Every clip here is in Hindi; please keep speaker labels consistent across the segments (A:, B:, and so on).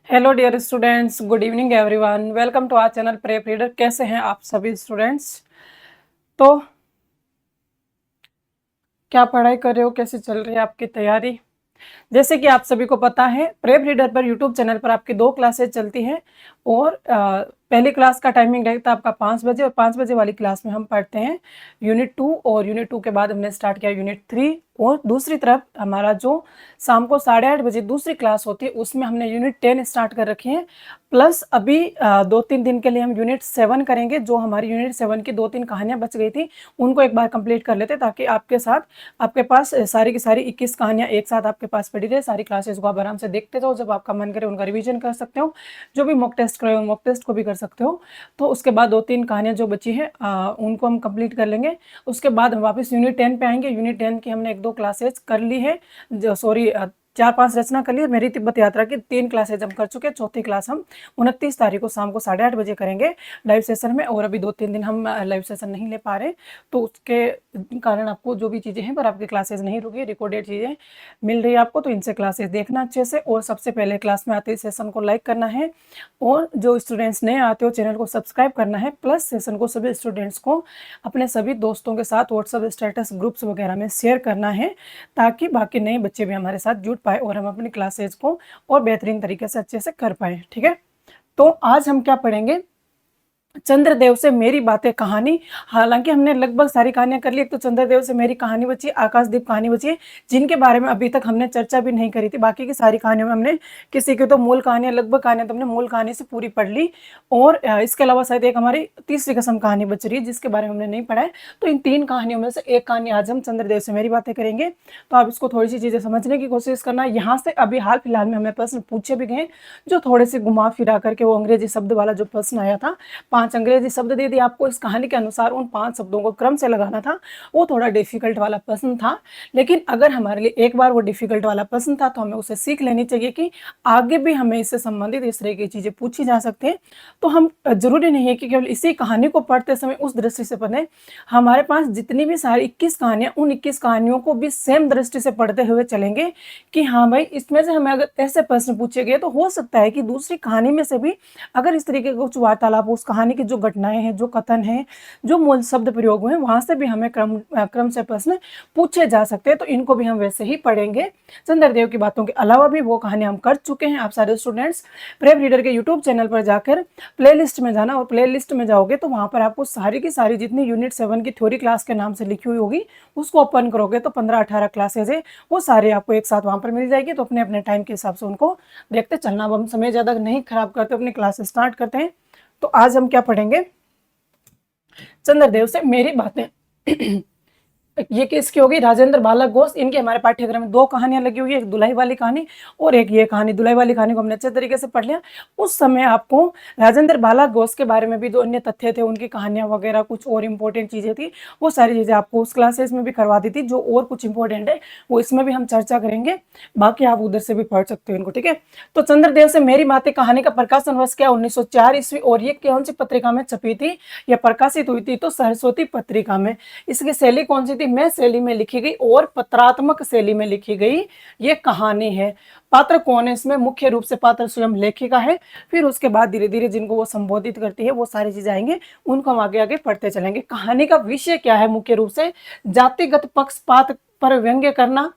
A: Hello dear students, good evening everyone. Welcome to our channel prep reader. कैसे हैं आप सभी स्टूडेंट्स? तो क्या पढ़ाई कर रहे हो, कैसे चल रही है आपकी तैयारी? जैसे कि आप सभी को पता है, प्रेप रीडर पर यूट्यूब चैनल पर आपकी 2 क्लासेज चलती हैं और पहली क्लास का टाइमिंग रहता है आपका 5 बजे और 5 बजे वाली क्लास में हम पढ़ते हैं यूनिट 2 और यूनिट 2 के बाद हमने स्टार्ट किया यूनिट 3। और दूसरी तरफ हमारा जो शाम को 8:30 बजे दूसरी क्लास होती है उसमें हमने यूनिट 10 स्टार्ट कर रखी है। प्लस अभी 2-3 दिन के लिए हम यूनिट 7 करेंगे। जो हमारी यूनिट 7 की 2-3 कहानियाँ बच गई थी उनको एक बार कंप्लीट कर लेते ताकि आपके साथ आपके पास सारी की सारी 21 कहानियाँ एक साथ आपके पास पड़ी रहे। सारी क्लासेस को आप आराम से देखते जाओ, जब आपका मन करे उनका रिवीजन कर सकते हो। जो भी मॉक टेस्ट करे मॉक टेस्ट को भी कर सकते हो। तो उसके बाद 2-3 कहानियाँ जो बची हैं उनको हम कंप्लीट कर लेंगे। उसके बाद हम वापस यूनिट 10 पे आएंगे। यूनिट 10 की हमने 1-2 क्लासेस कर ली है, जो सॉरी 4-5 रचना कर ली। मेरी तिब्बत यात्रा की 3 क्लासेज हम कर चुके हैं। चौथी क्लास हम 29 तारीख को शाम को 8:30 बजे करेंगे लाइव सेशन में। और अभी 2-3 दिन हम लाइव सेशन नहीं ले पा रहे, तो उसके कारण आपको जो भी चीज़ें हैं पर आपकी क्लासेज नहीं रुकी, रिकॉर्डेड चीज़ें मिल रही है आपको। तो इनसे क्लासेस देखना अच्छे से। और सबसे पहले क्लास में आते ही सेशन को लाइक करना है और जो स्टूडेंट्स नए आते हो चैनल को सब्सक्राइब करना है। प्लस सेशन को सभी स्टूडेंट्स को अपने सभी दोस्तों के साथ व्हाट्सएप स्टेटस ग्रुप्स वगैरह में शेयर करना है ताकि बाकी नए बच्चे भी हमारे साथ जुड़ पाए और हम अपनी क्लासेज को और बेहतरीन तरीके से अच्छे से कर पाए। ठीक है, तो आज हम क्या पढ़ेंगे? चंद्रदेव से मेरी बातें कहानी। हालांकि हमने लगभग सारी कहानियां कर ली। एक तो चंद्रदेव से मेरी कहानी बची, आकाशदीप कहानी बची है, जिनके बारे में अभी तक हमने चर्चा भी नहीं करी थी। बाकी की सारी कहानियों में हमने किसी की तो मूल कहानियां, लगभग कहानियां तो हमने मूल कहानी से पूरी पढ़ ली। और इसके अलावा शायद एक हमारी तीसरी कसम कहानी बच रही है जिसके बारे में हमने नहीं पढ़ा है। तो इन 3 कहानियों में से एक कहानी आज हम चंद्रदेव से मेरी बातें करेंगे। तो आप इसको थोड़ी सी चीज़ें समझने की कोशिश करना। यहाँ से अभी हाल फिलहाल में हमें प्रश्न पूछे भी गए जो थोड़े से घुमा फिरा करके, वो अंग्रेजी शब्द वाला जो प्रश्न आया था, 5 अंग्रेजी शब्द दे दिए आपको। इस कहानी के अनुसार उन 5 शब्दों को क्रम से लगाना था। वो थोड़ा डिफिकल्ट वाला प्रश्न था, लेकिन अगर हमारे लिए एक बार वो डिफिकल्ट वाला प्रश्न था तो हमें उसे सीख लेनी चाहिए कि आगे भी हमें इससे संबंधित इस तरह की चीज़ें पूछी जा सकती हैं। तो हम जरूरी नहीं है कि केवल इसी कहानी को पढ़ते समय उस दृष्टि से पढ़ें। हमारे पास जितनी भी सारी 21 कहानियाँ, उन 21 कहानियों को भी सेम दृष्टि से पढ़ते हुए चलेंगे कि हाँ भाई, इसमें से हमें अगर ऐसे प्रश्न पूछे गए तो हो सकता है कि दूसरी कहानी में से भी अगर इस तरीके का कुछ वार्तालाप, उस कहानी की जो घटनाएं हैं, जो कथन है, जो मूल शब्द प्रयोग हुए, वहां से भी हमें क्रम से प्रश्न पूछे जा सकते हैं। तो इनको भी हम वैसे ही पढ़ेंगे। चंद्रदेव की बातों के अलावा भी वो कहानी हम कर चुके हैं। आप सारे स्टूडेंट्स प्रेप रीडर के यूट्यूब चैनल पर जाकर प्लेलिस्ट में जाना, और प्लेलिस्ट में जाओगे तो वहां पर आपको सारी की सारी जितनी यूनिट 7 की थ्योरी क्लास के नाम से लिखी हुई होगी उसको ओपन करोगे तो 15-18 क्लासेज है, वो सारे आपको एक साथ वहां पर मिल जाएगी। तो अपने अपने टाइम के हिसाब से उनको देखते चलना। अब हम समय ज़्यादा नहीं खराब करते, अपनी क्लास स्टार्ट करते हैं। तो आज हम क्या पढ़ेंगे? चंद्रदेव से मेरी बातें। ये किसकी होगी? राजेंद्र बालक घोष। इनके हमारे पाठ्यक्रम में 2 कहानियां लगी हुई है, एक दुलाई वाली कहानी और एक ये कहानी। दुलाई वाली कहानी को हमने अच्छे तरीके से पढ़ लिया। उस समय आपको राजेंद्र बालक घोष के बारे में भी जो अन्य तथ्य थे, उनकी कहानियां वगैरह कुछ और इंपॉर्टेंट चीजें थी, वो सारी चीजें आपको उस क्लासेस में भी करवा दी थी। जो और कुछ इंपॉर्टेंट है वो इसमें भी हम चर्चा करेंगे, बाकी आप उधर से भी पढ़ सकते हो इनको। ठीक है, तो चंद्रदेव से मेरी बातें कहानी का प्रकाशन वर्ष क्या? 1904 ईस्वी। और ये कौन सी पत्रिका में छपी थी या प्रकाशित हुई थी? तो सरस्वती पत्रिका में। इसकी शैली कौन सी थी? मैं शैली में लिखी गई और पत्रात्मक शैली में लिखी गई ये कहानी है। पात्र कौन है इसमें? मुख्य रूप से पात्र स्वयं लेखिका है। फिर उसके बाद धीरे धीरे जिनको वो संबोधित करती है वो सारी चीजें आएंगे, उनको हम आगे आगे पढ़ते चलेंगे। कहानी का विषय क्या है? मुख्य रूप से जातिगत पक्षपात पर व्यंग्य करना,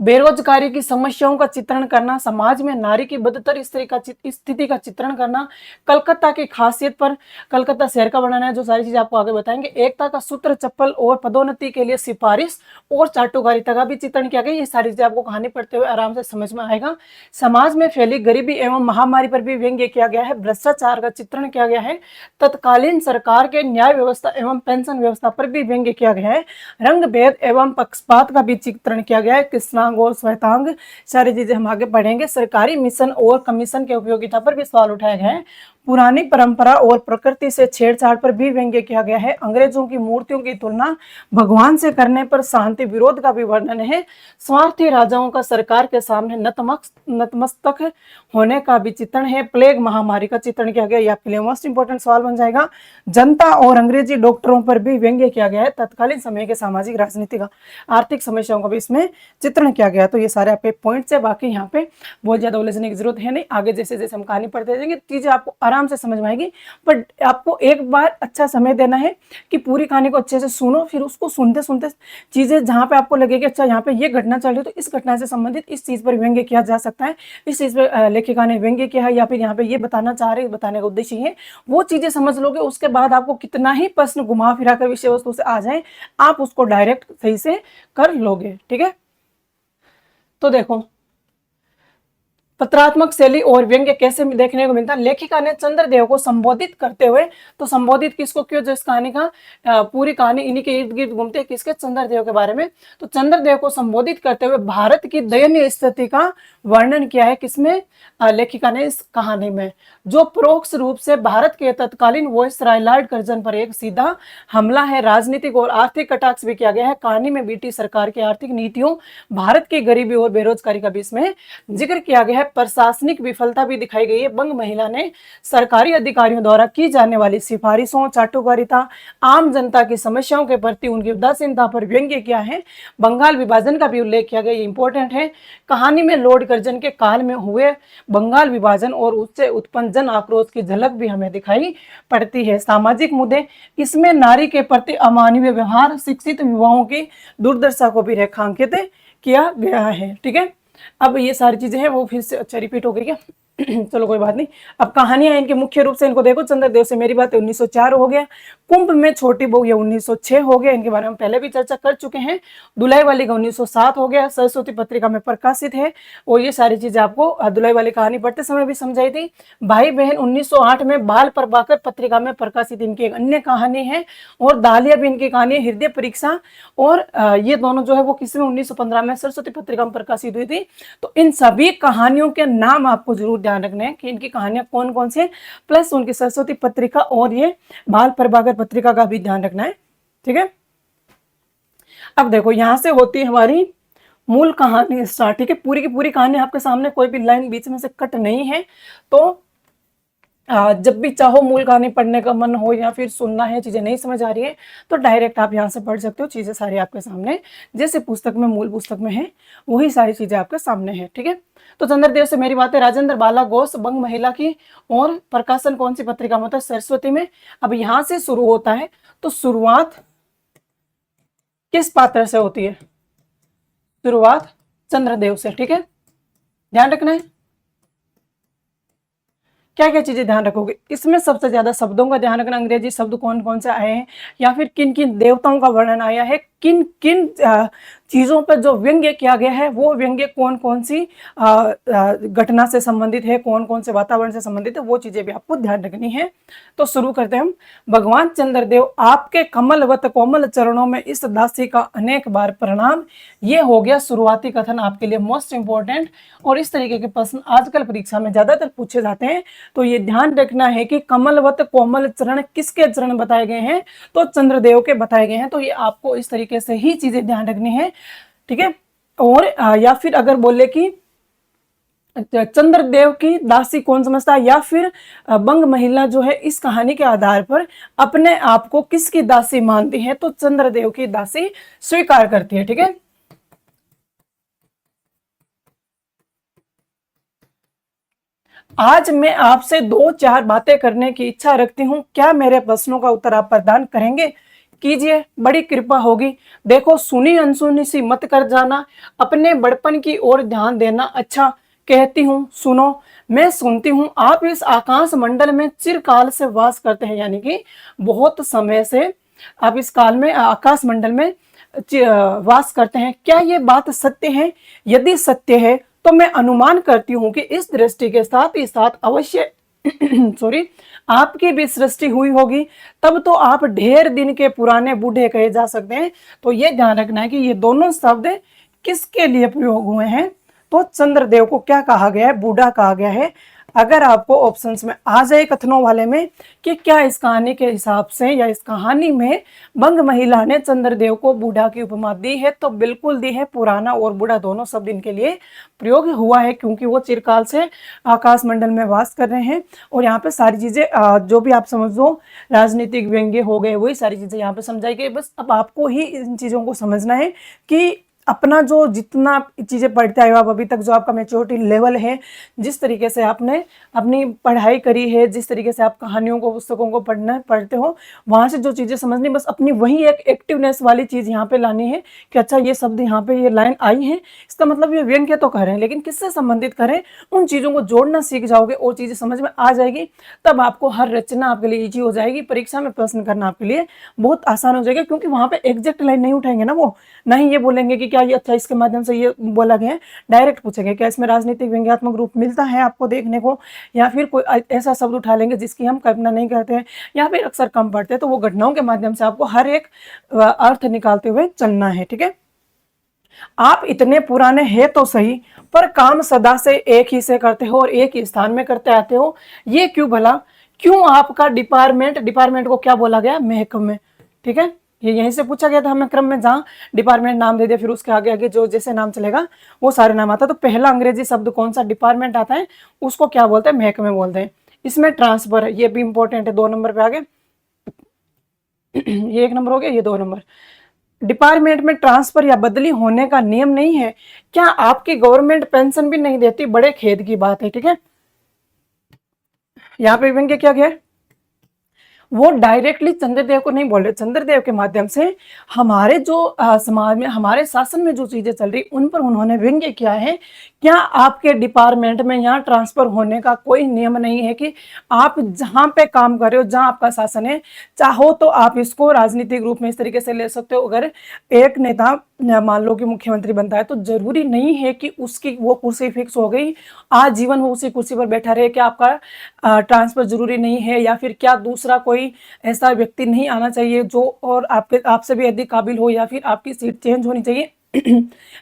A: बेरोजगारी की समस्याओं का चित्रण करना, समाज में नारी की बदतर स्थिति का चित्रण करना, कलकत्ता की खासियत पर कलकत्ता शहर का बनाना है। जो सारी चीजें आपको आगे बताएंगे। एकता का सूत्र, चप्पल और पदोन्नति के लिए सिफारिश और चाटुकारिता का भी चित्रण किया गया। ये सारी चीजें आपको कहानी पढ़ते हुए आराम से समझ में आएगा। समाज में फैली गरीबी एवं महामारी पर भी व्यंग्य किया गया है। भ्रष्टाचार का चित्रण किया गया है। तत्कालीन सरकार के न्याय व्यवस्था एवं पेंशन व्यवस्था पर भी व्यंग्य किया गया है। रंग भेद एवं पक्षपात का भी चित्रण किया गया है। कृष्णांग और श्वेतांग, सारी चीजें हम आगे पढ़ेंगे। सरकारी मिशन और कमीशन के उपयोगिता पर भी सवाल उठाया गया है। पुरानी परंपरा और प्रकृति से छेड़छाड़ पर भी व्यंग्य किया गया है। अंग्रेजों की मूर्तियों की तुलना भगवान से करने पर शांति विरोध का भी वर्णन है। स्वार्थी राजाओं का सरकार के सामने नतमस्तक होने का भी चित्रण है। प्लेग महामारी का चित्रण किया गया। ये आपके लिए मोस्ट इंपोर्टेंट सवाल बन जाएगा। जनता और अंग्रेजी डॉक्टरों पर भी व्यंग्य किया गया है। तत्कालीन समय के सामाजिक, राजनीतिक, आर्थिक समस्याओं का भी इसमें चित्रण किया गया। तो ये सारे आपके पॉइंट्स है। बाकी यहाँ पे बहुत ज्यादा उलझने की जरूरत है नहीं। आगे जैसे जैसे हम कहानी पढ़ते जाएंगे चीजें आपको आराम से समझ में आएगी। बट आपको एक बार अच्छा समय देना है कि पूरी कहानी को अच्छे से सुनो, फिर उसको सुनते सुनते चीजें जहाँ पे आपको लगे कि अच्छा यहाँ पे ये घटना चल रही है तो इस घटना से संबंधित इस चीज पर व्यंग्य किया जा सकता है, इस चीज पर लेखिका ने व्यंग्य किया है, या फिर यहाँ पे ये बताना चाह रहे, बताने का उद्देश्य है, वो चीजें समझ लोगे। उसके बाद आपको कितना ही प्रश्न घुमा फिरा कर विषय वस्तु से आ जाए, आप उसको डायरेक्ट सही से कर लोगे। ठीक है, तो देखो पत्रात्मक शैली और व्यंग्य कैसे देखने को मिलता है। लेखिका ने चंद्रदेव को संबोधित करते हुए, तो संबोधित किसको क्यों, जो इस कहानी का पूरी कहानी इन्हीं के इर्द गिर्द घूमते हैं, किसके, चंद्रदेव के बारे में। तो चंद्रदेव को संबोधित करते हुए भारत की दयनीय स्थिति का वर्णन किया है किसमें, लेखिका ने इस कहानी में, जो परोक्ष रूप से भारत के तत्कालीन वायसराय लॉर्ड कर्जन पर एक सीधा हमला है। राजनीतिक और आर्थिक कटाक्ष भी किया गया है। कहानी में ब्रिटिश सरकार की आर्थिक नीतियों, भारत की गरीबी और बेरोजगारी का भी इसमें जिक्र किया गया है। प्रशासनिक विफलता भी दिखाई गई है। बंग महिला ने सरकारी अधिकारियों द्वारा की जाने वाली सिफारिशों, चाटुकारिता, आम जनता की समस्याओं के प्रति उनकी उदासीनता पर व्यंग्य किया है। बंगाल विभाजन का भी उल्लेख किया गया, ये इंपॉर्टेंट है। कहानी में लॉर्ड कर्जन के काल में हुए बंगाल विभाजन और उससे उत्पन्न जन आक्रोश की झलक भी हमें दिखाई पड़ती है। सामाजिक मुद्दे, इसमें नारी के प्रति अमानवीय व्यवहार, शिक्षित युवाओं की दुर्दशा को भी रेखांकित किया गया है। ठीक है, अब ये सारी चीजें हैं वो फिर से अच्छा रिपीट हो गई क्या चलो कोई बात नहीं। अब कहानियां इनके मुख्य रूप से इनको देखो। चंद्रदेव से मेरी बात 1904 हो गया। कुंभ में छोटी बहू ये 1906 हो गया, इनके बारे में पहले भी चर्चा कर चुके हैं। दुलाई वाली का 1907 हो गया, सरस्वती पत्रिका में प्रकाशित है। और ये सारी चीजें आपको दुलाई वाली कहानी पढ़ते समय भी समझाई थी। भाई बहन 1908 में बाल प्रभाकर पत्रिका में प्रकाशित इनकी एक अन्य कहानी है। और दालिया भी इनकी कहानी है, हृदय परीक्षा। और ये दोनों जो है वो किसमें, 1915 में सरस्वती पत्रिका में प्रकाशित हुई थी। तो इन सभी कहानियों के नाम आपको जरूर ध्यान रखना है कि इनकी कहानियां कौन कौन से, प्लस उनकी सरस्वती पत्रिका और ये बाल प्रभाकर पत्रिका का भी ध्यान रखना है। ठीक है, अब देखो यहां से होती है हमारी मूल कहानी स्टार्ट। ठीक है, पूरी की पूरी कहानी आपके सामने, कोई भी लाइन बीच में से कट नहीं है। तो जब भी चाहो मूल कहानी पढ़ने का मन हो या फिर सुनना है, चीजें नहीं समझ आ रही है तो डायरेक्ट आप यहाँ से पढ़ सकते हो। चीजें सारी आपके सामने जैसे पुस्तक में, मूल पुस्तक में है, वही सारी चीजें आपके सामने है। ठीक है, तो चंद्रदेव से मेरी बात है, राजेंद्र बाला घोष, बंग महिला की, और प्रकाशन कौन सी पत्रिका में होता है, सरस्वती में। अब यहां से शुरू होता है, तो शुरुआत किस पात्र से होती है, शुरुआत चंद्रदेव से। ठीक है, ध्यान रखना है। क्या क्या चीजें ध्यान रखोगे इसमें, सबसे ज्यादा शब्दों का ध्यान रखना, अंग्रेजी शब्द कौन कौन से आए हैं, या फिर किन किन देवताओं का वर्णन आया है, किन किन चीजों पर जो व्यंग्य किया गया है वो व्यंग्य कौन कौन सी घटना से संबंधित है, कौन कौन से वातावरण से संबंधित है, वो चीजें भी आपको ध्यान रखनी है। तो शुरू करते हैं हम। भगवान चंद्रदेव, आपके कमलवत कोमल चरणों में इस दासी का अनेक बार प्रणाम। ये हो गया शुरुआती कथन, आपके लिए मोस्ट इंपोर्टेंट। और इस तरीके के प्रश्न आजकल परीक्षा में ज्यादातर पूछे जाते हैं। तो ये ध्यान रखना है कि कमलवत कोमल चरण किसके चरण बताए गए हैं, तो चंद्रदेव के बताए गए हैं। तो ये आपको इस तरीके से ही चीजें ध्यान रखनी है। ठीक है, और या फिर अगर बोले कि चंद्रदेव की दासी कौन समझता है, या फिर बंग महिला जो है इस कहानी के आधार पर अपने आप को किसकी दासी मानती है, तो चंद्रदेव की दासी स्वीकार करती है। ठीक है, आज मैं आपसे 2-4 बातें करने की इच्छा रखती हूँ। क्या मेरे प्रश्नों का उत्तर आप प्रदान करेंगे? कीजिए, बड़ी कृपा होगी। देखो, सुनी अनसुनी सी मत कर जाना, अपने बड़पन की ओर ध्यान देना। अच्छा, कहती हूँ सुनो, मैं सुनती हूँ। आप इस आकाश मंडल में चिरकाल से वास करते हैं, यानी कि बहुत समय से आप इस काल में आकाश मंडल में वास करते हैं। क्या ये बात सत्य है? यदि सत्य है तो मैं अनुमान करती हूँ कि इस दृष्टि के साथ ही साथ अवश्य सॉरी आपकी भी सृष्टि हुई होगी। तब तो आप ढेर दिन के पुराने बूढ़े कहे जा सकते हैं। तो ये ध्यान रखना है कि ये दोनों शब्द किसके लिए प्रयोग हुए हैं, तो चंद्रदेव को क्या कहा गया है, बूढ़ा कहा गया है। अगर आपको ऑप्शंस में आ जाए कथनों वाले में कि क्या इस कहानी के हिसाब से या इस कहानी में बंग महिला ने चंद्रदेव को बूढ़ा की उपमा दी है, तो बिल्कुल दी है। पुराना और बूढ़ा दोनों शब्द इनके लिए प्रयोग हुआ है, क्योंकि वो चिरकाल से आकाश मंडल में वास कर रहे हैं। और यहाँ पे सारी चीजें जो भी आप समझो राजनीतिक व्यंग्य हो गए, वही सारी चीजें यहाँ पे समझाई गई। बस अब आपको ही इन चीजों को समझना है कि अपना जो जितना चीज़ें पढ़ते आए हो आप अभी तक, जो आपका मैच्योरिटी लेवल है, जिस तरीके से आपने अपनी पढ़ाई करी है, जिस तरीके से आप कहानियों को पुस्तकों को पढ़ते हो, वहाँ से जो चीज़ें समझनी, बस अपनी वही एक एक्टिवनेस वाली चीज़ यहाँ पे लानी है कि अच्छा ये शब्द यहाँ पे ये लाइन आई है, इसका मतलब ये व्यंग्य तो करें लेकिन किससे संबंधित करें, उन चीज़ों को जोड़ना सीख जाओगे और चीज़ें समझ में आ जाएगी। तब आपको हर रचना आपके लिए ईजी हो जाएगी, परीक्षा में प्रश्न करना आपके लिए बहुत आसान हो जाएगा, क्योंकि वहाँ पे एग्जैक्ट लाइन नहीं उठाएंगे ना, वो नहीं ये बोलेंगे कि क्या ये अच्छा इसके माध्यम से ये बोला गया है, डायरेक्ट पूछेंगे क्या इसमें राजनीतिक व्यंग्यात्मक रूप मिलता है आपको देखने को, या फिर कोई ऐसा शब्द उठा लेंगे जिसकी हम कल्पना नहीं करते हैं या फिर अक्सर कम पढ़ते हैं। तो वो घटनाओं के माध्यम से आपको हर एक अर्थ निकालते हुए चलना है। ठीक है, आप इतने पुराने हैं तो सही, पर काम सदा से एक ही से करते हो और एक ही स्थान में करते आते हो, ये क्यों भला? क्यों आपका डिपार्टमेंट को क्या बोला गया? महकमे। ठीक है, ये यहीं से पूछा गया था हमें क्रम में, जहाँ डिपार्टमेंट नाम दे दिया फिर उसके आगे आगे जो जैसे नाम चलेगा वो सारे नाम आता है। तो पहला अंग्रेजी शब्द कौन सा डिपार्टमेंट आता है, उसको क्या बोलते हैं? महकमे बोलते हैं। इसमें ट्रांसफर है, ये भी इंपॉर्टेंट है, 2 नंबर पे आगे ये 1 नंबर हो गया, ये 2 नंबर। डिपार्टमेंट में ट्रांसफर या बदली होने का नियम नहीं है। क्या आपकी गवर्नमेंट पेंशन भी नहीं देती? बड़े खेद की बात है। ठीक है, यहाँ पे व्यंग्य क्या गया, वो डायरेक्टली चंद्रदेव को नहीं बोल रहे, चंद्रदेव के माध्यम से हमारे जो समाज में, हमारे शासन में जो चीजें चल रही उन पर उन्होंने व्यंग्य किया है। क्या आपके डिपार्टमेंट में यहाँ ट्रांसफर होने का कोई नियम नहीं है कि आप जहाँ पे काम कर रहे हो, जहाँ आपका शासन है, चाहो तो आप इसको राजनीतिक रूप में इस तरीके से ले सकते हो। अगर एक नेता मान लो कि मुख्यमंत्री बनता है, तो जरूरी नहीं है कि उसकी वो कुर्सी फिक्स हो गई, आजीवन वो उसी कुर्सी पर बैठा रहे, क्या आपका ट्रांसफर जरूरी नहीं है, या फिर क्या दूसरा कोई ऐसा व्यक्ति नहीं आना चाहिए जो और आपसे भी अधिक काबिल हो, या फिर आपकी सीट चेंज होनी चाहिए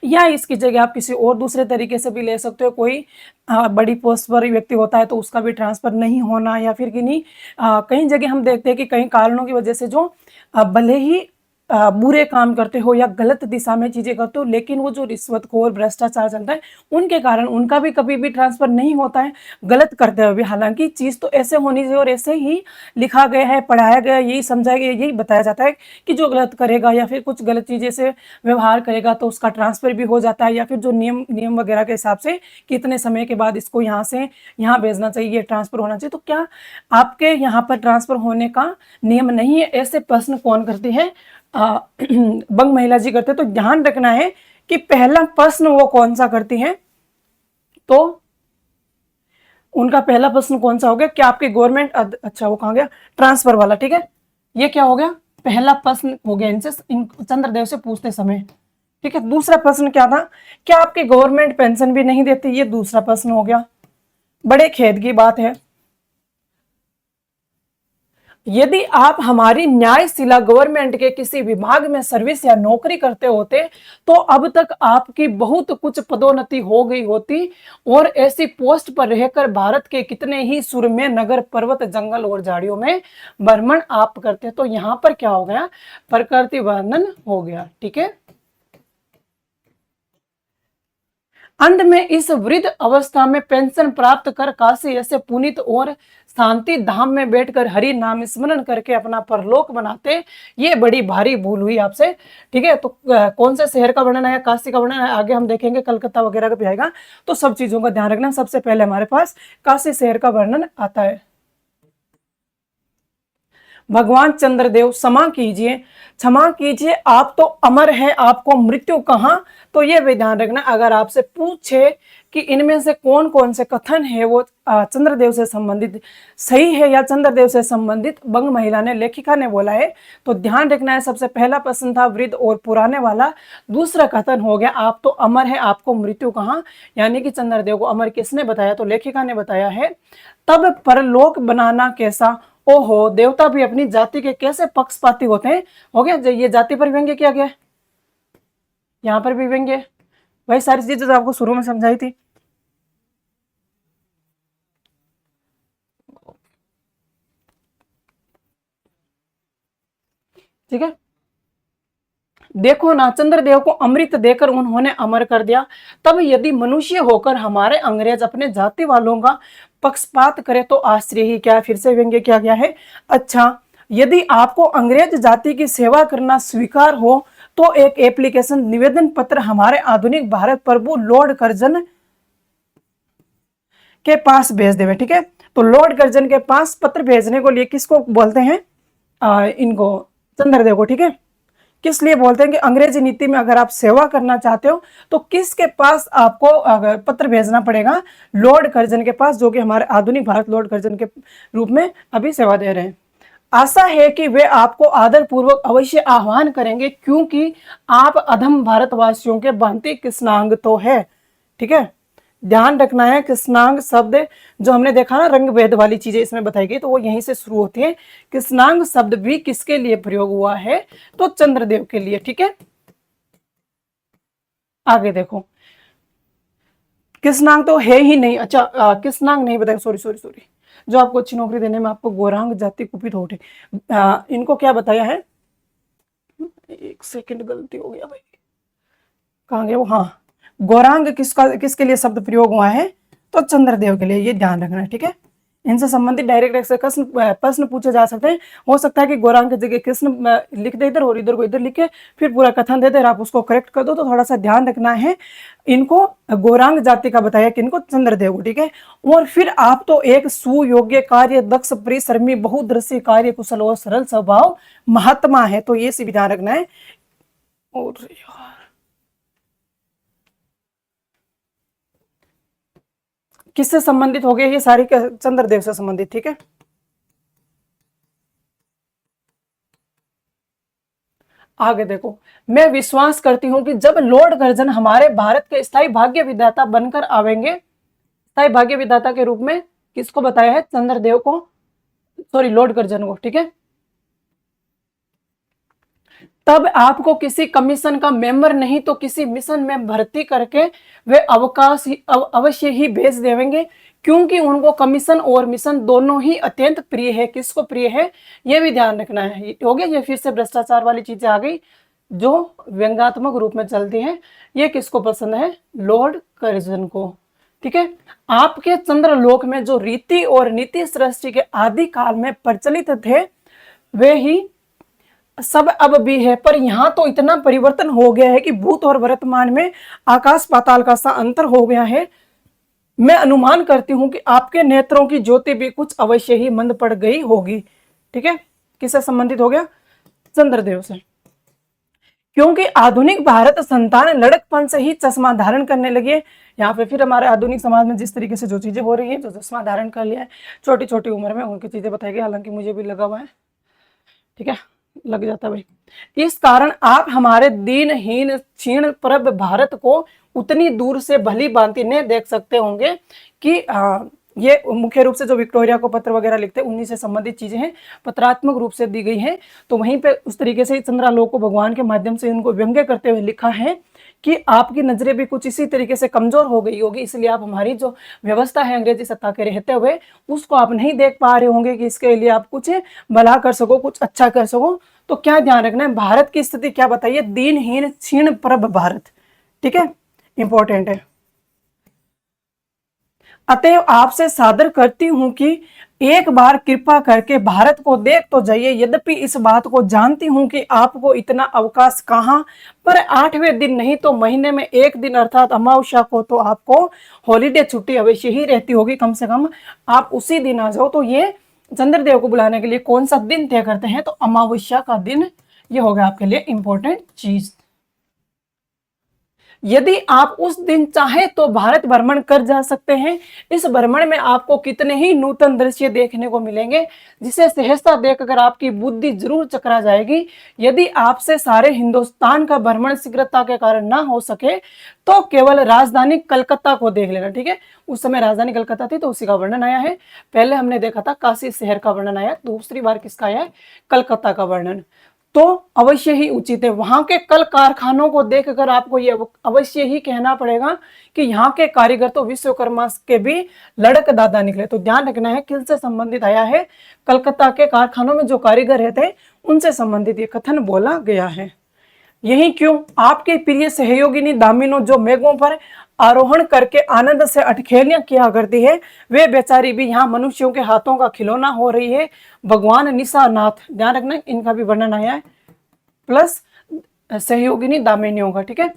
A: या इसकी जगह आप किसी और दूसरे तरीके से भी ले सकते हो। कोई बड़ी पोस्ट पर व्यक्ति होता है तो उसका भी ट्रांसफर नहीं होना, या फिर किन्हीं कई जगह हम देखते हैं कि कई कारणों की वजह से जो भले ही बुरे काम करते हो या गलत दिशा में चीजें करते हो, लेकिन वो जो रिश्वतखोर भ्रष्टाचार चलता है उनके कारण उनका भी कभी भी ट्रांसफर नहीं होता है, गलत करते हुए भी। हालांकि चीज तो ऐसे होनी चाहिए और ऐसे ही लिखा गया है, पढ़ाया गया, यही समझाया गया, यही बताया जाता है कि जो गलत करेगा या फिर कुछ गलत चीजें से व्यवहार करेगा तो उसका ट्रांसफर भी हो जाता है, या फिर जो नियम वगैरह के हिसाब से कितने समय के बाद इसको यहाँ से यहाँ भेजना चाहिए, ट्रांसफर होना चाहिए। तो क्या आपके यहाँ पर ट्रांसफर होने का नियम नहीं है? ऐसे प्रश्न कौन करती है? बंग महिला जी करते। तो ध्यान रखना है कि पहला प्रश्न वो कौन सा करती हैं, तो उनका पहला प्रश्न कौन सा हो गया, क्या आपकी गवर्नमेंट, अच्छा वो कहाँ गया, ट्रांसफर वाला। ठीक है, ये क्या हो गया, पहला प्रश्न हो गया इनसे चंद्रदेव से पूछते समय। ठीक है, दूसरा प्रश्न क्या था, क्या आपकी गवर्नमेंट पेंशन भी नहीं देती, ये दूसरा प्रश्न हो गया। बड़े खेद की बात है, यदि आप हमारी न्यायशिला गवर्नमेंट के किसी विभाग में सर्विस या नौकरी करते होते तो अब तक आपकी बहुत कुछ पदोन्नति हो गई होती और ऐसी पोस्ट पर रहकर भारत के कितने ही सुरम्य नगर, पर्वत, जंगल और झाड़ियों में भ्रमण आप करते। तो यहां पर क्या हो गया, प्रकृति वर्णन हो गया। ठीक है, अंत में इस वृद्ध अवस्था में पेंशन प्राप्त कर काशी ऐसे पुनीत और शांति धाम में बैठकर हरि नाम स्मरण करके अपना परलोक बनाते, ये बड़ी भारी भूल हुई आपसे। ठीक है, तो कौन से शहर का वर्णन है, काशी का वर्णन है, आगे हम देखेंगे कलकत्ता वगैरह का भी आएगा, तो सब चीजों का ध्यान रखना। सबसे पहले हमारे पास काशी शहर का वर्णन आता है। भगवान चंद्रदेव क्षमा कीजिए, आप तो अमर हैं, आपको मृत्यु कहां। तो ये भी ध्यान रखना, अगर आपसे पूछे कि इनमें से कौन कौन से कथन है वो चंद्रदेव से संबंधित सही है या चंद्रदेव से संबंधित बंग महिला ने, लेखिका ने बोला है, तो ध्यान रखना है। सबसे पहला प्रश्न था वृद्ध और पुराने वाला, दूसरा कथन हो गया आप तो अमर है, आपको मृत्यु कहां, यानी कि चंद्रदेव को अमर किसने बताया, तो लेखिका ने बताया है। तब परलोक बनाना कैसा, ओहो, देवता भी अपनी जाति के कैसे पक्षपाती होते हैं। हो गया, ये जाति पर व्यंग्य किया गया, यहाँ पर भी व्यंग्य, वही सारी चीजें जो आपको शुरू में समझाई थी। ठीक है। देखो ना, चंद्रदेव को अमृत देकर उन्होंने अमर कर दिया। तब यदि मनुष्य होकर हमारे अंग्रेज अपने जाति वालों का पक्षपात करे तो आश्चर्य ही क्या। फिर से व्यंग्य किया गया है। अच्छा, यदि आपको अंग्रेज जाति की सेवा करना स्वीकार हो तो एक एप्लीकेशन निवेदन पत्र हमारे आधुनिक भारत प्रभु लॉर्ड कर्जन के पास भेज देवे। ठीक है, तो लॉर्ड कर्जन के पास पत्र भेजने को लिए किसको बोलते हैं? इनको, चंद्रदेव को। ठीक है, किस लिए बोलते हैं कि अंग्रेजी नीति में अगर आप सेवा करना चाहते हो तो किसके पास आपको अगर पत्र भेजना पड़ेगा? लॉर्ड कर्जन के पास, जो कि हमारे आधुनिक भारत लॉर्ड कर्जन के रूप में अभी सेवा दे रहे हैं। आशा है कि वे आपको आदर पूर्वक अवश्य आह्वान करेंगे, क्योंकि आप अधम भारतवासियों के भांति कृष्णांग तो है। ठीक है, ध्यान रखना है, कृष्णांग शब्द जो हमने देखा ना, रंग भेद वाली चीजें इसमें बताई गई, तो वो यहीं से शुरू होती है। कृष्णांग शब्द भी किसके लिए प्रयोग हुआ है? तो चंद्रदेव के लिए। ठीक है, आगे देखो, कृष्णांग तो है ही नहीं। अच्छा, कृष्णांग नहीं बताया, सॉरी सॉरी सॉरी, जो आपको अच्छी नौकरी देने में आपको गौरांग जाति कुपित हो उठे, इनको क्या बताया है? एक सेकंड, गलती हो गया भाई, कहाँ गया वो? हाँ, गौरांग किसके लिए शब्द प्रयोग हुआ है? तो चंद्रदेव के लिए, ये ध्यान रखना है। ठीक है, इनसे संबंधित डायरेक्ट प्रश्न पूछे जा सकते हैं। हो सकता है कि गौरांग की जगह कृष्ण लिख दे इधर और इधर को इधर लिख के फिर पूरा कथन दे दे, आप उसको करेक्ट कर दो, तो थोड़ा सा ध्यान रखना है। इनको गौरांग जाति का बताया, किनको? चंद्रदेव को। ठीक है, और फिर आप तो एक सुयोग्य कार्य दक्ष परिश्रमी बहुदृश्य कार्य कुशल और सरल स्वभाव महात्मा है, तो ये भी ध्यान रखना है। और किससे संबंधित हो गया ये सारी? चंद्रदेव से संबंधित। ठीक है, आगे देखो, मैं विश्वास करती हूं कि जब लॉर्ड कर्जन हमारे भारत के स्थायी भाग्य विधाता बनकर आवेंगे, स्थायी भाग्य विधाता के रूप में किसको बताया है? चंद्रदेव को, सॉरी लॉर्ड कर्जन को। ठीक है, तब आपको किसी कमीशन का मेंबर नहीं तो किसी मिशन में भर्ती करके वे अवकाश अवश्य ही भेज देंगे, क्योंकि उनको कमीशन और मिशन दोनों ही अत्यंत प्रिय है। किसको प्रिय है? ये भी ध्यान रखना है। हो गया, ये फिर से भ्रष्टाचार वाली चीजें आ गई जो व्यंग्यात्मक रूप में चलती हैं। ये किसको पसंद है? लॉर्ड कर्जन को। ठीक है, आपके चंद्रलोक में जो रीति और नीति सृष्टि के आदि काल में प्रचलित थे वे ही सब अब भी है, पर यहाँ तो इतना परिवर्तन हो गया है कि भूत और वर्तमान में आकाश पाताल का सा अंतर हो गया है। मैं अनुमान करती हूं कि आपके नेत्रों की ज्योति भी कुछ अवश्य ही मंद पड़ गई होगी। ठीक है, किससे संबंधित हो गया? चंद्रदेव से। क्योंकि आधुनिक भारत संतान लड़कपन से ही चश्मा धारण करने लगे। यहाँ पे फिर हमारे आधुनिक समाज में जिस तरीके से जो चीजें हो रही है, जो चश्मा धारण कर लिया है छोटी छोटी उम्र में, उनकी चीजें बताई गई, हालांकि मुझे भी लगा हुआ है। ठीक है, लग जाता भाई। इस कारण आप हमारे दीनहीन क्षीण प्रभ भारत को उतनी दूर से भली भांति नहीं देख सकते होंगे कि ये मुख्य रूप से जो विक्टोरिया को पत्र वगैरह लिखते हैं उन्हीं से संबंधित चीजें हैं, पत्रात्मक रूप से दी गई हैं। तो वहीं पे उस तरीके से चंद्रालोक को भगवान के माध्यम से उनको व्यंग्य करते हुए लिखा है कि आपकी नजरें भी कुछ इसी तरीके से कमजोर हो गई होगी, इसलिए आप हमारी जो व्यवस्था है अंग्रेजी सत्ता के रहते हुए उसको आप नहीं देख पा रहे होंगे कि इसके लिए आप कुछ भला कर सको, कुछ अच्छा कर सको। तो क्या ध्यान रखना है? भारत की स्थिति क्या बताइए? दीनहीन क्षीण प्रभ भारत। ठीक है, इंपॉर्टेंट है। अतएव आपसे सादर करती हूं कि एक बार कृपा करके भारत को देख तो जाइए। यद्यपि इस बात को जानती हूं कि आपको इतना अवकाश कहां, पर 8वें दिन नहीं तो महीने में एक दिन अर्थात अमावस्या को तो आपको हॉलीडे छुट्टी अवश्य ही रहती होगी, कम से कम आप उसी दिन आ जाओ। तो ये चंद्रदेव को बुलाने के लिए कौन सा दिन तय करते हैं? तो अमावस्या का दिन, ये होगा आपके लिए इंपॉर्टेंट चीज। यदि आप उस दिन चाहे तो भारत भ्रमण कर जा सकते हैं। इस भ्रमण में आपको कितने ही नूतन दृश्य देखने को मिलेंगे जिसे सहजता देखकर आपकी बुद्धि जरूर चकरा जाएगी। यदि आपसे सारे हिंदुस्तान का भ्रमण शीघ्रता के कारण ना हो सके तो केवल राजधानी कलकत्ता को देख लेना। ठीक है, उस समय राजधानी कलकत्ता थी तो उसी का वर्णन आया है। पहले हमने देखा था काशी शहर का वर्णन आया, दूसरी बार किसका आया है? कलकत्ता का वर्णन। तो अवश्य ही उचित है। वहां के कल कारखानों को देखकर आपको ये अवश्य ही कहना पड़ेगा कि यहाँ के कारीगर तो विश्वकर्मा के भी लड़क दादा निकले। तो ध्यान रखना है किन से संबंधित आया है, कलकत्ता के कारखानों में जो कारीगर रहते उनसे संबंधित ये कथन बोला गया है। यही क्यों आपके प्रिय सहयोगिनी दामिनो जो मेघों पर आरोहण करके आनंद से अटखेलियां किया करती है, वे बेचारी भी यहाँ मनुष्यों के हाथों का खिलौना हो रही है। भगवान निशानाथ, ध्यान रखना इनका भी वर्णन आया है, प्लस सहयोगिनी दामिनियों का, ठीक है।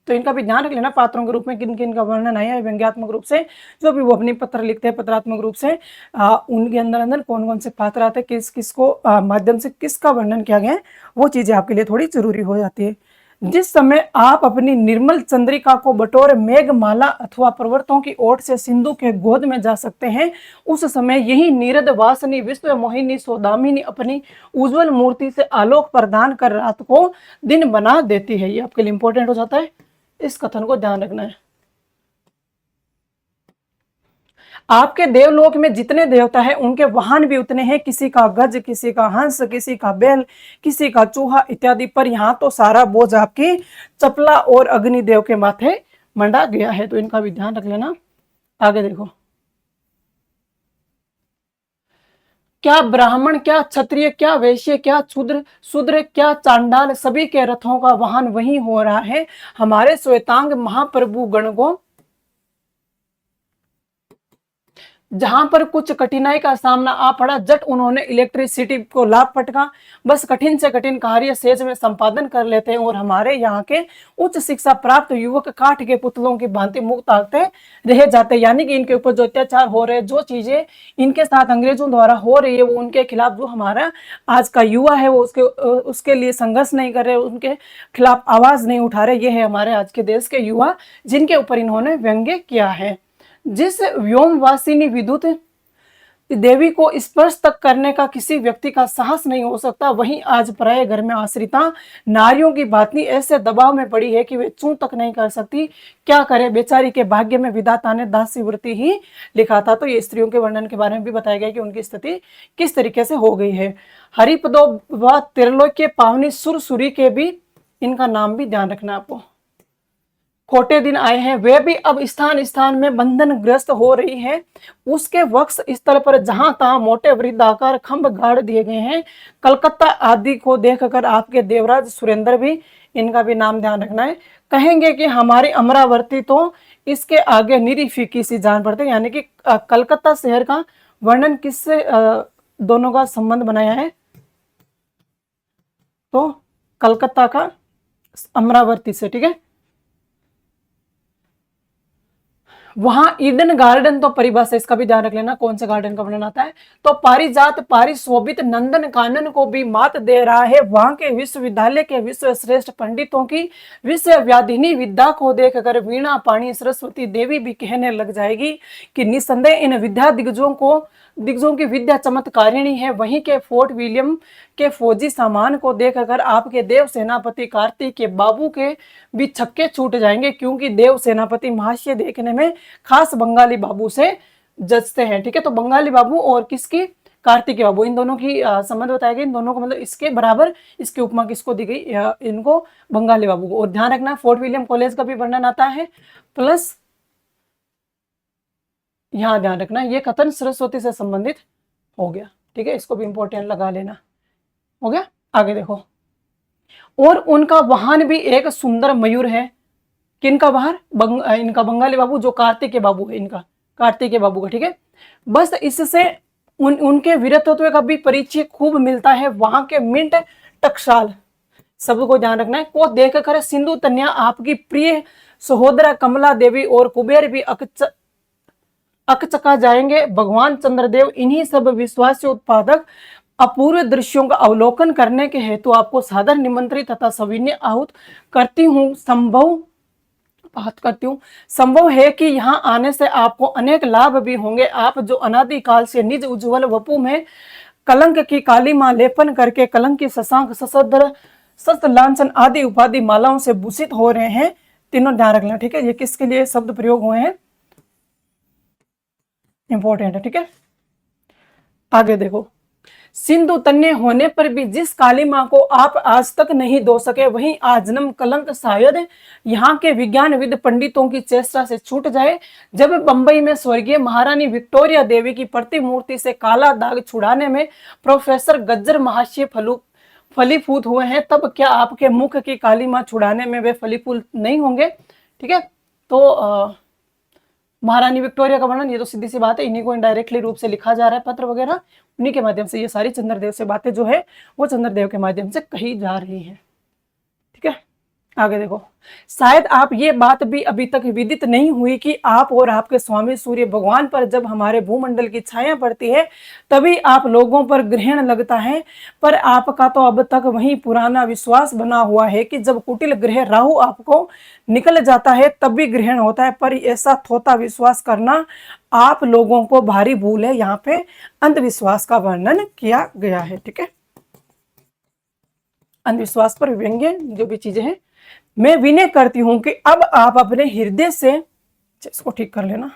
A: तो इनका भी ध्यान रख लेना, पात्रों के रूप में किन किन का वर्णन आया है व्यंग्यात्मक रूप से, जो भी वो अपनी पत्र लिखते हैं पत्रात्मक रूप से, उनके अंदर अंदर कौन कौन से पात्र आते हैं, किस किस को माध्यम से किसका वर्णन किया गया है, वो चीजें आपके लिए थोड़ी जरूरी हो जाती है। जिस समय आप अपनी निर्मल चंद्रिका को बटोर मेघमाला अथवा पर्वतों की ओट से सिंधु के गोद में जा सकते हैं, उस समय यही नीरद वासनी विश्व मोहिनी सौदामिनी अपनी उज्जवल मूर्ति से आलोक प्रदान कर रात को दिन बना देती है। ये आपके लिए इंपॉर्टेंट हो जाता है, इस कथन को ध्यान रखना है। आपके देवलोक में जितने देवता हैं उनके वाहन भी उतने हैं, किसी का गज, किसी का हंस, किसी का बैल, किसी का चूहा इत्यादि, पर यहाँ तो सारा बोझ आपकी चपला और अग्निदेव के माथे मंडा गया है। तो इनका भी ध्यान रख लेना। आगे देखो, क्या ब्राह्मण, क्या क्षत्रिय, क्या वैश्य, क्या शूद्र, क्या चांडाल, सभी के रथों का वाहन वही हो रहा है। हमारे श्वेतांग महाप्रभु गण को जहां पर कुछ कठिनाई का सामना आ पड़ा, जट उन्होंने इलेक्ट्रिसिटी को लाभ पटका, बस कठिन से कठिन कार्य सेज में संपादन कर लेते हैं। और हमारे यहाँ के उच्च शिक्षा प्राप्त युवक काठ के पुतलों की भांति मुक्त आते रह जाते, यानी कि इनके ऊपर जो अत्याचार हो रहे हैं, जो चीजें इनके साथ अंग्रेजों द्वारा हो रही है, वो उनके खिलाफ जो हमारा आज का युवा है वो उसके लिए संघर्ष नहीं कर रहे, उनके खिलाफ आवाज नहीं उठा रहे। ये है हमारे आज के देश के युवा जिनके ऊपर इन्होंने व्यंग्य किया है। जिस व्योमवासिनी विद्युत देवी को स्पर्श तक करने का किसी व्यक्ति का साहस नहीं हो सकता, वहीं आज पराये घर में आश्रिता नारियों की भांति ऐसे दबाव में पड़ी है कि वे चूं तक नहीं कर सकती। क्या करे, बेचारी के भाग्य में विधाता ने दासी वृत्ति ही लिखा था। तो ये स्त्रियों के वर्णन के बारे में भी बताया गया कि उनकी स्थिति किस तरीके से हो गई है। हरिपदो व त्रिलोक्य पावनी सुरसुरी के भी इनका नाम भी ध्यान रखना आपको। खोटे दिन आए हैं, वे भी अब स्थान स्थान में बंधन ग्रस्त हो रही है। उसके वक्ष स्थल पर जहां तहां मोटे वृद्धाकार खंभ गाड़ दिए गए हैं। कलकत्ता आदि को देखकर आपके देवराज सुरेंद्र भी, इनका भी नाम ध्यान रखना है, कहेंगे कि हमारी अमरावती तो इसके आगे निरी फीकी सी जान पड़ते हैं। यानी कि कलकत्ता शहर का वर्णन किससे दोनों का संबंध बनाया है, तो कलकत्ता का अमरावती से, ठीक है। वहां ईडन गार्डन, तो परिभाषा इसका भी ध्यान रख लेना कौन सा गार्डन का वर्णन आता है। तो पारिजात पारिशोभित नंदन कानन को भी मात दे रहा है। वहां के विश्वविद्यालय के विश्व श्रेष्ठ पंडितों की विश्व व्याधिनी विद्या को देखकर वीणा पाणी सरस्वती देवी भी कहने लग जाएगी कि निसंदेह इन विद्या दिग्गजों की विद्या चमत्कारिणी है। वहीं के फोर्ट विलियम के फौजी सामान को देखकर आपके देव सेनापति कार्तिक के बाबू के भी छक्के छूट जाएंगे, क्योंकि देव सेनापति महाशय देखने में खास बंगाली बाबू से जचते हैं, ठीक है। तो बंगाली बाबू और किसकी, कार्तिक बाबू, इन दोनों की संबंध बताया गया। इन दोनों को मतलब इसके बराबर इसकी उपमा किसको दी गई, इनको बंगाली बाबू को। और ध्यान रखना फोर्ट विलियम कॉलेज का भी वर्णन आता है, प्लस यहां ध्यान रखना ये कथन सरस्वती से संबंधित हो गया, ठीक है। इसको भी इंपॉर्टेंट लगा लेना, हो गया। आगे देखो, और उनका वाहन भी एक सुंदर मयूर है। किनका वाहन, इनका बंगाली बाबू, जो कार्तिक के बाबू है, इनका कार्तिक के बाबू का, ठीक है। बस इससे उनके वीरत्व का भी परिचय खूब मिलता है। वहां के मिंट टकसाल शब्द को ध्यान रखना है, को देखकर सिंधु तन्या आपकी प्रिय सहोदरा कमला देवी और कुबेर भी अकचका जाएंगे। भगवान चंद्रदेव इन्हीं सब विश्वासी उत्पादक अपूर्व दृश्यों का अवलोकन करने के हेतु आपको सादर निमंत्रित तथा सविनय आहूत करती हूँ। संभव है कि यहाँ आने से आपको अनेक लाभ भी होंगे। आप जो अनादिकाल से निज उज्ज्वल वपु में कलंक की काली मां लेपन करके कलंक की शशांक सशद्र शस्त्र लांछन आदि उपाधि मालाओं से भूषित हो रहे हैं, तीनों ध्यान रखना, ठीक है। ये किसके लिए शब्द प्रयोग हुए हैं, इंपॉर्टेंट है, ठीक है। आगे देखो, सिंधु तन्य होने पर भी जिस काली मां को आप आज तक नहीं धो सके, वहीं आजन्म कलंक शायद यहाँ के विज्ञानविद पंडितों की चेष्टा से छूट जाए। जब बंबई में स्वर्गीय महारानी विक्टोरिया देवी की प्रतिमूर्ति से काला दाग छुड़ाने में प्रोफेसर गज्जर महाशय फलीभूत हुए हैं, तब क्या आपके मुख की काली मां छुड़ाने में वे फलीभूत नहीं होंगे? ठीक है, तो महारानी विक्टोरिया का वर्णन, ये तो सीधी सी बात है, इन्हीं को इनडायरेक्टली रूप से लिखा जा रहा है पत्र वगैरह, उन्हीं के माध्यम से ये सारी चंद्रदेव से बातें जो है वो चंद्रदेव के माध्यम से कही जा रही है। ठीक है, आगे देखो, शायद आप ये बात भी अभी तक विदित नहीं हुई कि आप और आपके स्वामी सूर्य भगवान पर जब हमारे भूमंडल की छाया पड़ती है तभी आप लोगों पर ग्रहण लगता है। पर आपका तो अब तक वही पुराना विश्वास बना हुआ है कि जब कुटिल ग्रह राहु आपको निकल जाता है तब भी ग्रहण होता है। पर ऐसा थोथा विश्वास करना आप लोगों को भारी भूल है। यहाँ पे अंधविश्वास का वर्णन किया गया है। ठीक है, अंधविश्वास पर व्यंग्य जो भी चीजें हैं, मैं विनय करती हूं कि अब आप अपने हृदय से, इसको ठीक कर लेना,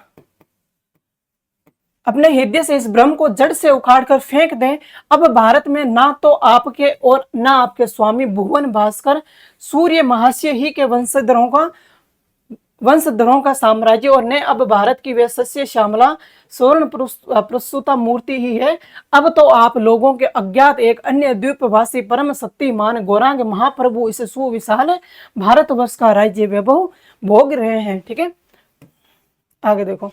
A: अपने हृदय से इस भ्रम को जड़ से उखाड़ कर फेंक दें। अब भारत में ना तो आपके और ना आपके स्वामी भुवन भास्कर सूर्य महाशय ही के वंशधरों का साम्राज्य, और न अब भारत की वे सस्य श्यामला स्वर्ण प्रस्तुता मूर्ति ही है। अब तो आप लोगों के अज्ञात एक अन्य द्वीपवासी परम शक्तिमान गौरांग महाप्रभु इस सुविशाल भारतवर्ष का राज्य वैभव भोग रहे हैं। ठीक है, आगे देखो,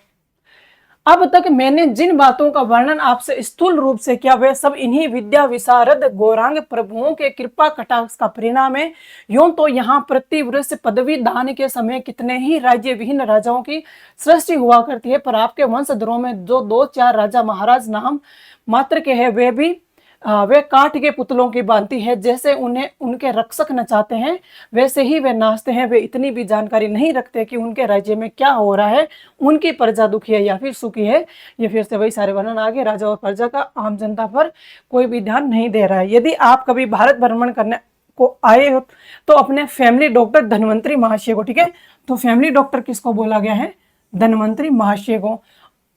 A: अब तक मैंने जिन बातों का वर्णन आपसे स्थूल रूप से किया वे सब इन्हीं विद्या विशारद गौरांग प्रभुओं के कृपा कटाक्ष का परिणाम है। यूं तो यहाँ प्रतिवर्ष पदवी दान के समय कितने ही राज्य विहीन राजाओं की सृष्टि हुआ करती है, पर आपके वंशधरों में जो 2-4 राजा महाराज नाम मात्र के हैं वे काठ के पुतलों की बांति है। जैसे उन्हें उनके रक्षक नचाते हैं वैसे ही वे नाचते हैं। वे इतनी भी जानकारी नहीं रखते कि उनके राज्य में क्या हो रहा है, उनकी प्रजा दुखी है या फिर सुखी है। ये फिर से वही सारे वर्णन आगे, राजा और प्रजा का आम जनता पर कोई भी ध्यान नहीं दे रहा है। यदि आप कभी भारत भ्रमण करने को आए हो तो अपने फैमिली डॉक्टर धन्वंतरी महाशय को, ठीक है, तो फैमिली डॉक्टर किसको बोला गया है? धन्वंतरी महाशय को।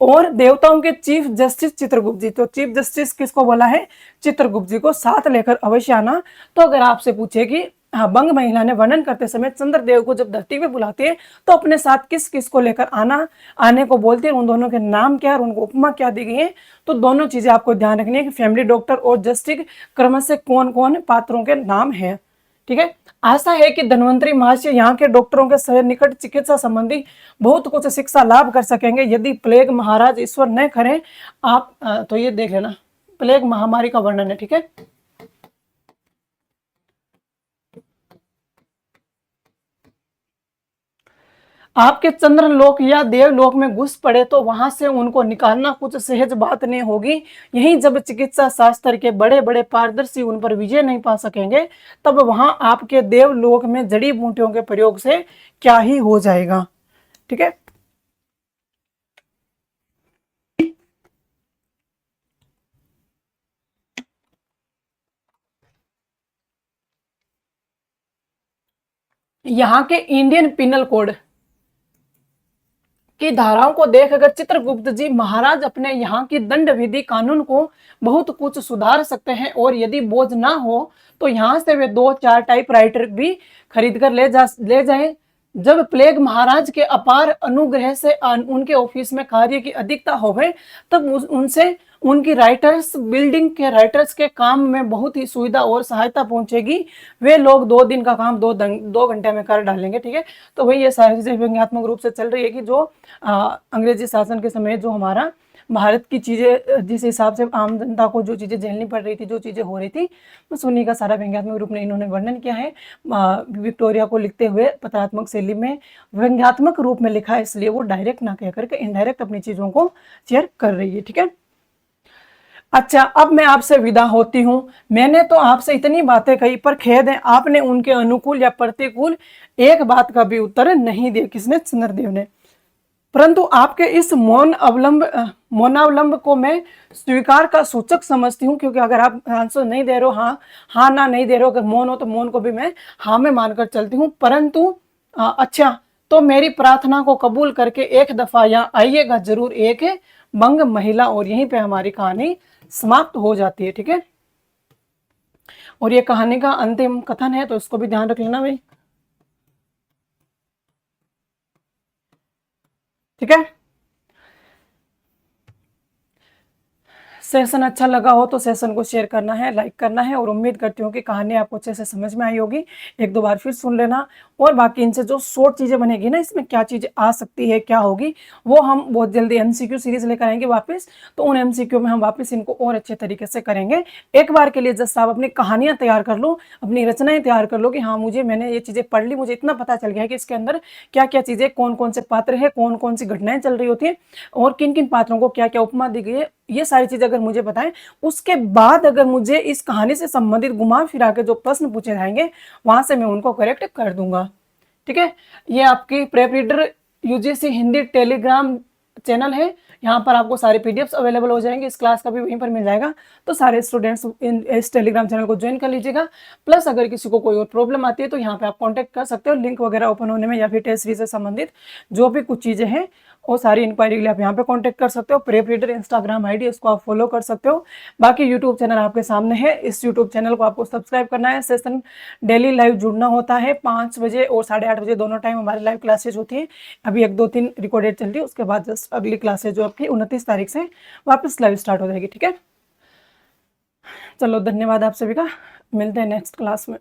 A: और देवताओं के चीफ जस्टिस चित्रगुप्त जी, तो चीफ जस्टिस किसको बोला है? चित्रगुप्त जी को साथ लेकर अवश्य आना। तो अगर आपसे पूछे कि बंग महिला ने वर्णन करते समय चंद्रदेव को जब धरती पे बुलाती है तो अपने साथ किस किस को लेकर आने को बोलती है, उन दोनों के नाम क्या है, उनको उपमा क्या दी गई है, तो दोनों चीजें आपको ध्यान रखनी है कि फैमिली डॉक्टर और जस्टिस क्रम से कौन कौन पात्रों के नाम है। ठीक है, आशा है कि धन्वंतरी महाशय यहाँ के डॉक्टरों के निकट चिकित्सा संबंधी बहुत कुछ शिक्षा लाभ कर सकेंगे। यदि प्लेग महाराज ईश्वर न करें आप तो ये देख लेना, प्लेग महामारी का वर्णन है। ठीक है, आपके चंद्रलोक या देवलोक में घुस पड़े तो वहां से उनको निकालना कुछ सहज बात नहीं होगी। यहीं जब चिकित्सा शास्त्र के बड़े बड़े पारदर्शी उन पर विजय नहीं पा सकेंगे तब वहां आपके देवलोक में जड़ी बूटियों के प्रयोग से क्या ही हो जाएगा। ठीक है, यहाँ के इंडियन पिनल कोड की धाराओं को देख अगर चित्रगुप्त जी महाराज अपने यहाँ की दंड विधि कानून को बहुत कुछ सुधार सकते हैं, और यदि बोझ ना हो तो यहाँ से वे 2-4 टाइपराइटर भी खरीद कर ले जाएं। जब प्लेग महाराज के अपार अनुग्रह से उनके ऑफिस में कार्य की अधिकता होवे तब उनसे उनकी बिल्डिंग के राइटर्स के काम में बहुत ही सुविधा और सहायता पहुंचेगी। वे लोग 2 दिन का काम 2 घंटे में कर डालेंगे। ठीक है, तो वही ये सारी चीजें व्यंग्यात्मक रूप से चल रही है कि जो अंग्रेजी शासन के समय जो हमारा भारत की चीजें जिस हिसाब से आम जनता को जो चीजें झेलनी पड़ रही थी, जो चीजें हो रही थी, बस उन्हीं का सारा व्यंग्यात्मक रूप में इन्होंने वर्णन किया है। विक्टोरिया को लिखते हुए पत्रात्मक शैली में व्यंग्यात्मक रूप में लिखा है, इसलिए वो डायरेक्ट ना कह करके इनडायरेक्ट अपनी चीजों को शेयर कर रही है। ठीक है, अच्छा, अब मैं आपसे विदा होती हूँ। मैंने तो आपसे इतनी बातें कही, पर खेद है आपने उनके अनुकूल या प्रतिकूल एक बात का भी उत्तर नहीं दिया। किसने? चंद्रदेव ने। परंतु आपके इस मौनावलंब को मैं स्वीकार का सूचक समझती हूँ, क्योंकि अगर आप आंसर नहीं दे रहे हो, हाँ ना नहीं दे रहे हो, अगर मौन हो तो मौन को भी मैं हाँ में मानकर चलती हूँ। परंतु अच्छा, तो मेरी प्रार्थना को कबूल करके एक दफा यहाँ आइएगा जरूर, एक बंग महिला। और यहीं पे हमारी कहानी समाप्त हो जाती है। ठीक है, और ये कहानी का अंतिम कथन है, तो इसको भी ध्यान रख लेना भाई। ठीक है, सेशन अच्छा लगा हो तो सेशन को शेयर करना है, लाइक करना है, और उम्मीद करती हूँ कि कहानी आपको अच्छे से समझ में आई होगी। एक दो बार फिर सुन लेना, और बाकी इनसे जो शॉर्ट चीज़ें बनेगी ना, इसमें क्या चीज़ें आ सकती है, क्या होगी, वो हम बहुत जल्दी एमसीक्यू सीरीज लेकर आएंगे वापस। तो उन एमसीक्यू में हम वापस इनको और अच्छे तरीके से करेंगे। एक बार के लिए जस्ट आप अपनी कहानियाँ तैयार कर लो, अपनी रचनाएं तैयार कर लो कि हाँ मैंने ये चीज़ें पढ़ ली, मुझे इतना पता चल गया है कि इसके अंदर क्या क्या चीज़ें, कौन कौन से पात्र है, कौन कौन सी घटनाएं चल रही होती हैं, और किन किन पात्रों को क्या क्या उपमा दी गई है, ये सारी चीजें अगर मुझे बताएं। उसके बाद अगर मुझे इस कहानी से संबंधित घुमा फिरा के जो प्रश्न पूछे जाएंगे, वहां से मैं उनको करेक्ट कर दूंगा। ठीक है, ये आपकी prep reader UGC Hindi Telegram channel है। यहाँ पर आपको सारे पीडीएफ्स अवेलेबल हो जाएंगे, इस क्लास का भी वहीं पर मिल जाएगा। तो सारे स्टूडेंट्स इस टेलीग्राम चैनल को ज्वाइन कर लीजिएगा। प्लस अगर किसी को कोई और प्रॉब्लम आती है तो यहाँ पे आप कांटेक्ट कर सकते हो, लिंक वगैरह ओपन होने में, या फिर टेस्ट सीरीज से संबंधित जो भी कुछ चीज़ें हैं, वो सारी इंक्वायरी के लिए आप यहाँ पे कांटेक्ट कर सकते हो। प्रेप रीडर इंस्टाग्राम आईडी, इसको आप फॉलो कर सकते हो। बाकी यूट्यूब चैनल आपके सामने है, इस यूट्यूब चैनल को आपको सब्सक्राइब करना है। सेशन डेली लाइव जुड़ना होता है 5 बजे और 8:30 बजे, दोनों टाइम हमारी लाइव क्लासेज होती है। अभी 1 2 3 रिकॉर्डेड चल रही है, उसके बाद जस्ट अगली क्लासेज जो आपकी 29 तारीख से वापस लाइव स्टार्ट हो जाएगी। ठीक है, चलो धन्यवाद आप सभी का, मिलते हैं नेक्स्ट क्लास में।